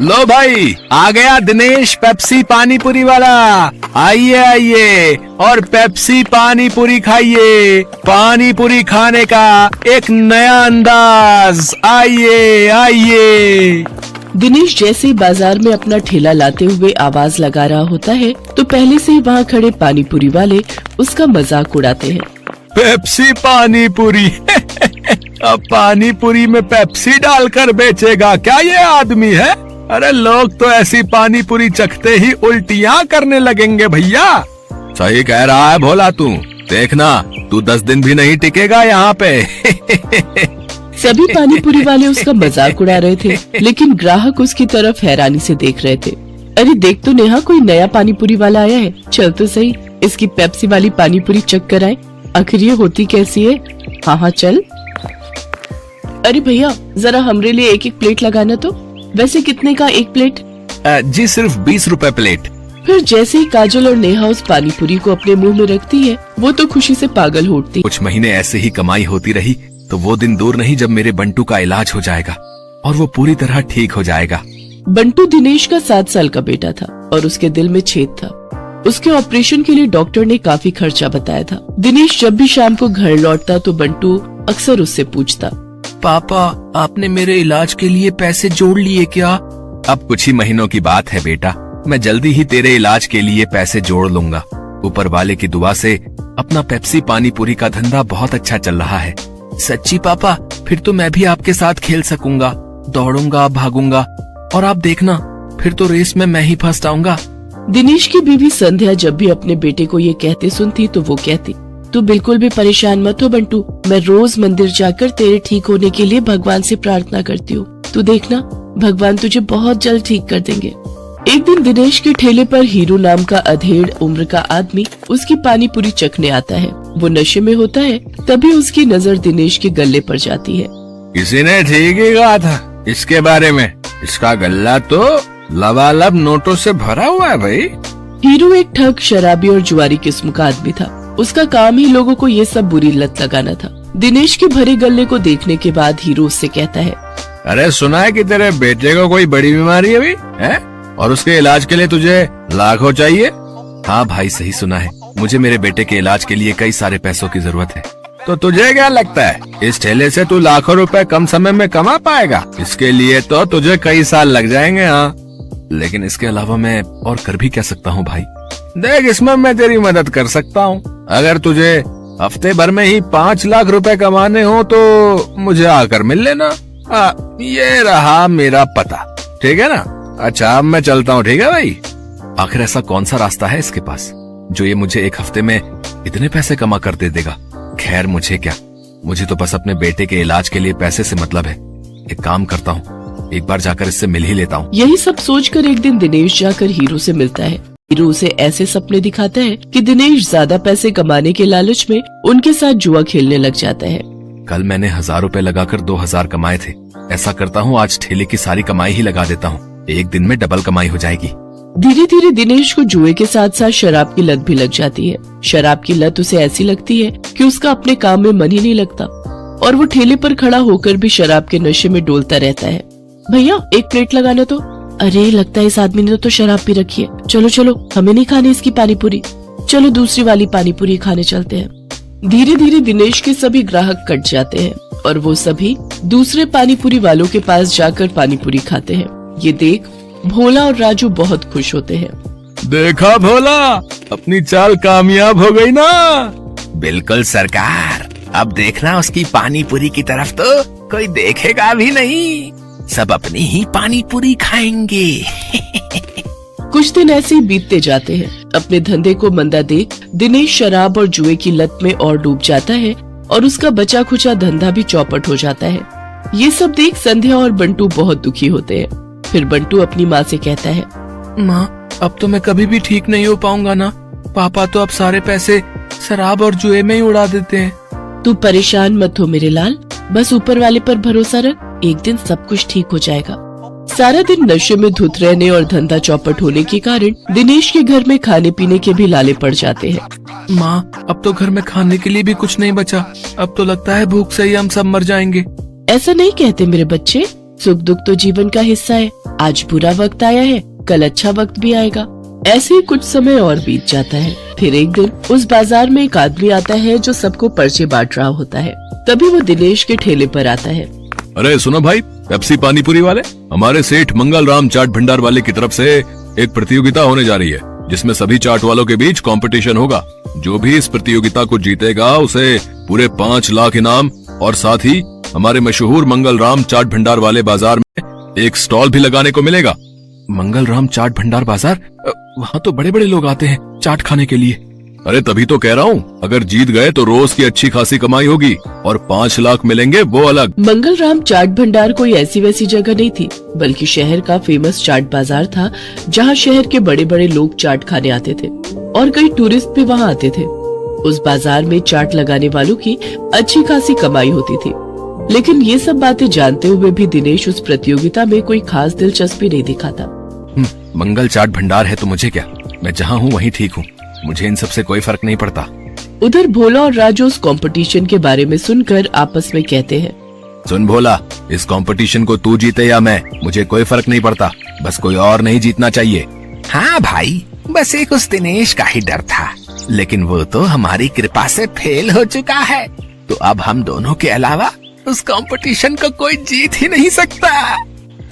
लो भाई, आ गया दिनेश पेप्सी पानी पूरी वाला। आइए आइए और पेप्सी पानी पूरी खाइए। पानी पूरी खाने का एक नया अंदाज। आइए आइए। दिनेश जैसे ही बाजार में अपना ठेला लाते हुए आवाज लगा रहा होता है तो पहले से ही वहाँ खड़े पानी पूरी वाले उसका मजाक उड़ाते हैं। पेप्सी पानी पूरी अब पानी पूरी में पेप्सी डालकर बेचेगा क्या ये आदमी है? अरे लोग तो ऐसी पानी पूरी चखते ही उल्टियाँ करने लगेंगे भैया। सही कह रहा है भोला तू। देखना तू 10 दिन भी नहीं टिकेगा यहाँ पे। सभी पानी पूरी वाले उसका मजाक उड़ा रहे थे, लेकिन ग्राहक उसकी तरफ हैरानी से देख रहे थे। अरे देख तो नेहा, कोई नया पानी पूरी वाला आया है। चल तो सही, इसकी पेप्सी वाली पानी पूरी चख कर आए, आखिर ये होती कैसी है। हाँ हाँ चल। अरे भैया जरा हमरे लिए एक एक प्लेट लगाना तो। वैसे कितने का एक प्लेट? जी सिर्फ 20 रुपए प्लेट। फिर जैसे ही काजल और नेहा उस पानी पूरी को अपने मुंह में रखती है, वो तो खुशी से पागल हो उठती। कुछ महीने ऐसे ही कमाई होती रही तो वो दिन दूर नहीं जब मेरे बंटू का इलाज हो जाएगा और वो पूरी तरह ठीक हो जाएगा। बंटू दिनेश का 7 साल का बेटा था और उसके दिल में छेद था। उसके ऑपरेशन के लिए डॉक्टर ने काफी खर्चा बताया था। दिनेश जब भी शाम को घर लौटता तो बंटू अक्सर उससे पूछता, पापा आपने मेरे इलाज के लिए पैसे जोड़ लिए क्या? अब कुछ ही महीनों की बात है बेटा, मैं जल्दी ही तेरे इलाज के लिए पैसे जोड़ लूंगा। ऊपर वाले की दुआ से अपना पेप्सी पानी पूरी का धंधा बहुत अच्छा चल रहा है। सच्ची पापा? फिर तो मैं भी आपके साथ खेल सकूंगा, दौड़ूंगा भागूंगा और आप देखना फिर तो रेस में मैं ही फर्स्ट आऊंगा। दिनेश की बीवी संध्या जब भी अपने बेटे को ये कहते सुनती तो वो कहती, तू बिल्कुल भी परेशान मत हो बंटू, मैं रोज मंदिर जाकर तेरे ठीक होने के लिए भगवान से प्रार्थना करती हूँ। तू देखना भगवान तुझे बहुत जल्द ठीक कर देंगे। एक दिन दिनेश के ठेले पर हीरू नाम का अधेड़ उम्र का आदमी उसकी पानी पूरी चखने आता है। वो नशे में होता है, तभी उसकी नजर दिनेश के गल्ले पर जाती है। किसी ने ठीक ही कहा था इसके बारे में, इसका गल्ला तो लबालब नोटों से भरा हुआ है भाई। हीरू एक ठग, शराबी और जुआरी किस्म का आदमी था। उसका काम ही लोगों को ये सब बुरी लत लगाना था। दिनेश के भरे गल्ले को देखने के बाद हीरू उससे कहता है, अरे सुना है कि तेरे बेटे को कोई बड़ी बीमारी है, है? और उसके इलाज के लिए तुझे लाखों चाहिए? हाँ भाई सही सुना है, मुझे मेरे बेटे के इलाज के लिए कई सारे पैसों की जरूरत है। तो तुझे क्या लगता है इस ठेले से तू लाखों रुपए कम समय में कमा पाएगा? इसके लिए तो तुझे कई साल लग जाएंगे। हाँ लेकिन इसके अलावा मैं और कर भी क्या सकता हूँ भाई? देख इसमें मैं तेरी मदद कर सकता हूँ। अगर तुझे हफ्ते भर में ही 5 लाख रुपए कमाने हो तो मुझे आकर मिल लेना। ये रहा मेरा पता, ठीक है ना? अच्छा अब मैं चलता हूँ, ठीक है भाई? आखिर ऐसा कौन सा रास्ता है इसके पास जो ये मुझे एक हफ्ते में इतने पैसे कमा कर दे देगा? खैर मुझे क्या, मुझे तो बस अपने बेटे के इलाज के लिए पैसे से मतलब है। एक काम करता हूँ, एक बार जाकर इससे मिल ही लेता हूँ। यही सब सोचकर एक दिन दिनेश जाकर हीरू से मिलता है। हीरू उसे ऐसे सपने दिखाता है कि दिनेश ज्यादा पैसे कमाने के लालच में उनके साथ जुआ खेलने लग जाता है। कल मैंने 1000 रुपए लगाकर 2000 कमाए थे। ऐसा करता हूँ आज ठेले की सारी कमाई ही लगा देता हूँ, एक दिन में डबल कमाई हो जाएगी। धीरे धीरे दिनेश को जुए के साथ साथ शराब की लत भी लग जाती है। शराब की लत उसे ऐसी लगती है कि उसका अपने काम में मन ही नहीं लगता और वो ठेले पर खड़ा होकर भी शराब के नशे में डोलता रहता है। भैया एक प्लेट लगाना तो। अरे लगता है इस आदमी ने तो शराब पी रखी है। चलो चलो हमें नहीं खानी इसकी पानी पूरी, चलो दूसरी वाली पानी पूरी खाने चलते हैं। धीरे धीरे दिनेश के सभी ग्राहक कट जाते हैं और वो सभी दूसरे पानी पूरी वालों के पास जाकर पानी पूरी खाते हैं। ये देख भोला और राजू बहुत खुश होते हैं। देखा भोला, अपनी चाल कामयाब हो गई ना? बिल्कुल सरकार, अब देखना उसकी पानी पूरी की तरफ तो कोई देखेगा भी नहीं, सब अपनी ही पानी पूरी खाएंगे। कुछ दिन ऐसे ही बीतते जाते हैं। अपने धंधे को मंदा देख दिनेश शराब और जुए की लत में और डूब जाता है और उसका बचा खुचा धंधा भी चौपट हो जाता है। ये सब देख संध्या और बंटू बहुत दुखी होते हैं। फिर बंटू अपनी माँ से कहता है, माँ अब तो मैं कभी भी ठीक नहीं हो पाऊंगा ना, पापा तो अब सारे पैसे शराब और जुए में ही उड़ा देते हैं। तू परेशान मत हो मेरे लाल, बस ऊपर वाले पर भरोसा रख, एक दिन सब कुछ ठीक हो जाएगा। सारा दिन नशे में धुत रहने और धंधा चौपट होने के कारण दिनेश के घर में खाने पीने के भी लाले पड़ जाते हैं। माँ अब तो घर में खाने के लिए भी कुछ नहीं बचा, अब तो लगता है भूख से ही हम सब मर जाएंगे। ऐसा नहीं कहते मेरे बच्चे, सुख दुख तो जीवन का हिस्सा है। आज बुरा वक्त आया है, कल अच्छा वक्त भी आएगा। ऐसे ही कुछ समय और बीत जाता है। फिर एक दिन उस बाजार में एक आदमी आता है जो सबको पर्चे बांट रहा होता है। तभी वो दिनेश के ठेले पर आता है। अरे सुनो भाई, पेप्सी पानीपुरी वाले, हमारे सेठ मंगल राम चाट भंडार वाले की तरफ से एक प्रतियोगिता होने जा रही है, जिसमें सभी चाट वालों के बीच कंपटीशन होगा। जो भी इस प्रतियोगिता को जीतेगा उसे पूरे 5 लाख इनाम और साथ ही हमारे मशहूर मंगल राम चाट भंडार वाले बाजार में एक स्टॉल भी लगाने को मिलेगा। मंगल राम चाट भंडार बाजार, वहाँ तो बड़े बड़े लोग आते हैं चाट खाने के लिए। अरे तभी तो कह रहा हूँ, अगर जीत गए तो रोज की अच्छी खासी कमाई होगी और 5 लाख मिलेंगे वो अलग। मंगल राम चाट भंडार कोई ऐसी वैसी जगह नहीं थी, बल्कि शहर का फेमस चाट बाजार था, जहाँ शहर के बड़े बड़े लोग चाट खाने आते थे और कई टूरिस्ट भी वहाँ आते थे। उस बाजार में चाट लगाने वालों की अच्छी खासी कमाई होती थी। लेकिन ये सब बातें जानते हुए भी दिनेश उस प्रतियोगिता में कोई खास दिलचस्पी नहीं दिखाता। मंगल चाट भंडार है तो मुझे क्या, मैं जहाँ हूँ वहीं ठीक हूँ, मुझे इन सब से कोई फर्क नहीं पड़ता। उधर भोला और राजू उस कंपटीशन के बारे में सुनकर आपस में कहते हैं, सुन भोला, इस कंपटीशन को तू जीते या मैं, मुझे कोई फर्क नहीं पड़ता, बस कोई और नहीं जीतना चाहिए। हाँ भाई, बस एक उस दिनेश का ही डर था, लेकिन वो तो हमारी कृपा से फेल हो चुका है, तो अब हम दोनों के अलावा उस कंपटीशन को कोई जीत ही नहीं सकता।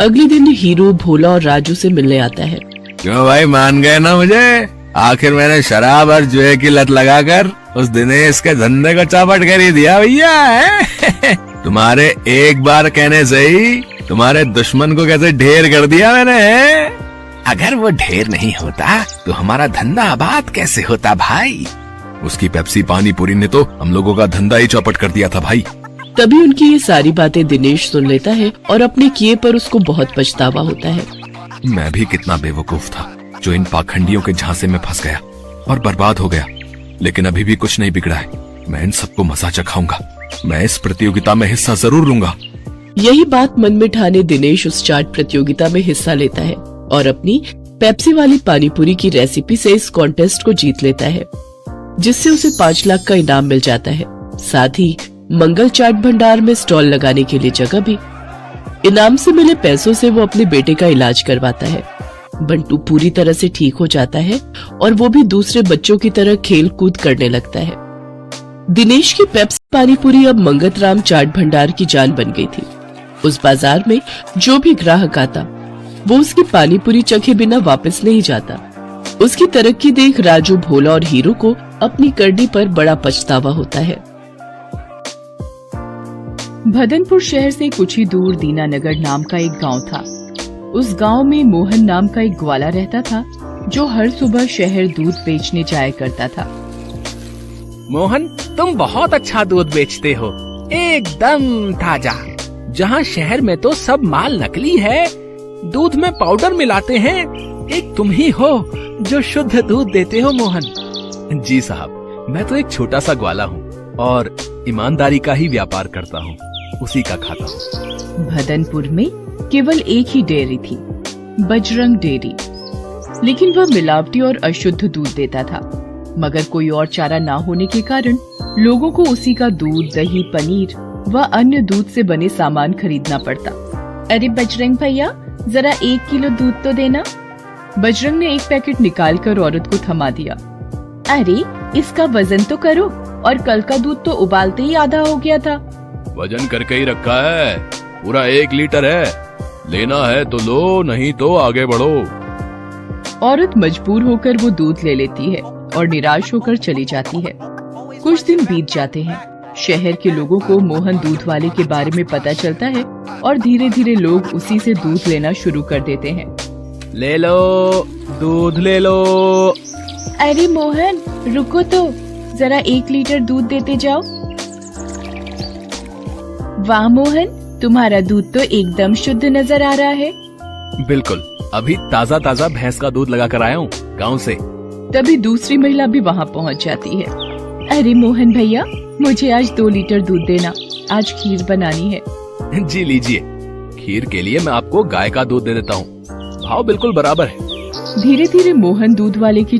अगले दिन हीरो भोला और राजू से मिलने आता है। क्यों भाई, मान गए ना मुझे? आखिर मैंने शराब और जुए की लत लगाकर उस दिनेश के धंधे को चौपट कर ही दिया भैया है। तुम्हारे एक बार कहने से ही तुम्हारे दुश्मन को कैसे ढेर कर दिया मैंने। अगर वो ढेर नहीं होता तो हमारा धंधा आबाद कैसे होता भाई? उसकी पेप्सी पानीपुरी ने तो हम लोगों का धंधा ही चौपट कर दिया था भाई। तभी उनकी ये सारी बातें दिनेश सुन लेता है और अपने किए पर उसको बहुत पछतावा होता है। मैं भी कितना बेवकूफ था जो इन पाखंडियों के झांसे में फंस गया और बर्बाद हो गया। लेकिन अभी भी कुछ नहीं बिगड़ा है, मैं इन सबको मजा चखाऊंगा। मैं इस प्रतियोगिता में हिस्सा जरूर लूंगा। यही बात मन में ठाने दिनेश उस चाट प्रतियोगिता में हिस्सा लेता है और अपनी पेप्सी वाली पानीपुरी की रेसिपी से इस कॉन्टेस्ट को जीत लेता है, जिससे उसे 5 लाख का इनाम मिल जाता है। साथ ही मंगल चाट भंडार में स्टॉल लगाने के लिए जगह भी। इनाम से मिले पैसों से वो अपने बेटे का इलाज करवाता है। बंटू पूरी तरह से ठीक हो जाता है और वो भी दूसरे बच्चों की तरह खेल कूद करने लगता है। दिनेश की पेप्सी पानीपुरी अब मंगल राम चाट भंडार की जान बन गई थी। उस बाजार में जो भी ग्राहक आता वो उसकी पानीपुरी चखे बिना वापस नहीं जाता। उसकी तरक्की देख राजू, भोला और हीरो को अपनी करनी पर बड़ा पछतावा होता है। भदनपुर शहर से कुछ ही दूर दीनानगर नाम का एक गांव था। उस गांव में मोहन नाम का एक ग्वाला रहता था, जो हर सुबह शहर दूध बेचने जाया करता था। मोहन, तुम बहुत अच्छा दूध बेचते हो, एकदम ताजा। जहाँ शहर में तो सब माल नकली है, दूध में पाउडर मिलाते हैं, एक तुम ही हो जो शुद्ध दूध देते हो मोहन। जी साहब, मैं तो एक छोटा सा ग्वाला हूँ और ईमानदारी का ही व्यापार करता हूँ, उसी का खाता हूँ। भदनपुर में केवल एक ही डेयरी थी, बजरंग डेयरी, लेकिन वह मिलावटी और अशुद्ध दूध देता था। मगर कोई और चारा ना होने के कारण लोगों को उसी का दूध, दही, पनीर व अन्य दूध से बने सामान खरीदना पड़ता। अरे बजरंग भैया, जरा 1 किलो दूध तो देना। बजरंग ने एक पैकेट निकालकर औरत को थमा दिया। अरे इसका वजन तो करो, और कल का दूध तो उबालते ही आधा हो गया था। वजन करके ही रखा है, पूरा 1 लीटर है, लेना है तो लो, नहीं तो आगे बढ़ो। औरत मजबूर होकर वो दूध ले लेती है और निराश होकर चली जाती है। कुछ दिन बीत जाते हैं। शहर के लोगों को मोहन दूध वाले के बारे में पता चलता है और धीरे धीरे लोग उसी से दूध लेना शुरू कर देते हैं। ले लो दूध, ले लो। अरे मोहन रुको तो, जरा 1 लीटर दूध देते जाओ। वाह मोहन, तुम्हारा दूध तो एकदम शुद्ध नजर आ रहा है। बिल्कुल, अभी ताजा ताजा भैंस का दूध लगा कर आया हूँ गाँव से। तभी दूसरी महिला भी वहाँ पहुँच जाती है। अरे मोहन भैया, मुझे आज 2 लीटर दूध देना, आज खीर बनानी है। जी लीजिए, खीर के लिए मैं आपको गाय का दूध दे देता हूँ, भाव बिल्कुल बराबर है। धीरे धीरे मोहन दूध वाले की